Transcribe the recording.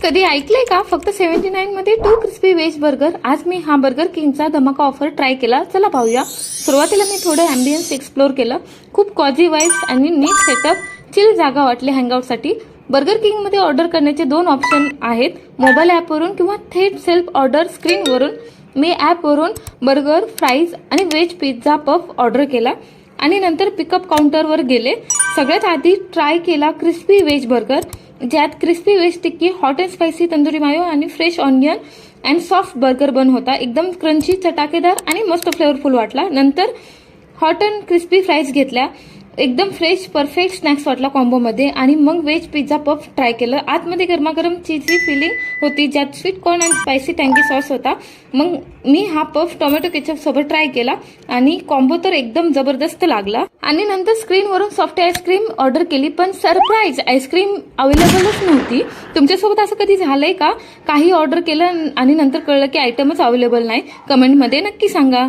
कधी ऐकलंय का फक्त 79 मध्ये 2 क्रिस्पी व्हेज बर्गर? आज मी हा बर्गर किंगचा धमाका ऑफर ट्राय केला. चला पाहूया. सुरुवातीला मी थोडं अँबियन्स एक्सप्लोर केलं. खूप कॉझी वाईब्स आणि नीट सेटअप, चिल जागा वाटली हँगआउटसाठी. बर्गर किंग मध्ये ऑर्डर करण्याचे 2 ऑप्शन आहेत, मोबाईल ॲपवरून किंवा थेट सेल्फ ऑर्डर स्क्रीनवरून. मी ॲपवरून बर्गर, फ्राईज आणि व्हेज पिझ्झा पफ ऑर्डर केला आणि नंतर पिकअप काउंटरवर गेले. सगळ्यात आधी ट्राय केला क्रिस्पी व्हेज बर्गर, ज्यात crispy veg tikki, hot and spicy tandoori mayo आणि fresh onion and soft burger bun होता. एकदम क्रंची, चटाकेदार आणि मस्त फ्लेवरफुल वाटला. नंतर हॉट अँड क्रिस्पी फ्राईज घेतल्या, एकदम फ्रेश परफेक्ट स्नॅक्स वाटला कॉम्बोमध्ये. आणि मग व्हेज पिझ्झा पफ ट्राय केलं. आतमध्ये गरमागरम चीजी फिलिंग होती, ज्यात स्वीट कॉर्न अँड स्पायसी टँगी सॉस होता. मग मी हा पफ टोमॅटो केचप सोबत ट्राय केला आणि कॉम्बो तर एकदम जबरदस्त लागला. आणि नंतर स्क्रीनवरून सॉफ्ट आईस्क्रीम ऑर्डर केली, पण सरप्राईज आईस्क्रीम अवेलेबलच नव्हती. तुमच्यासोबत असं कधी झालंय का? काही ऑर्डर केलं आणि नंतर कळलं की आयटमच अवेलेबल नाही? कमेंटमध्ये नक्की सांगा.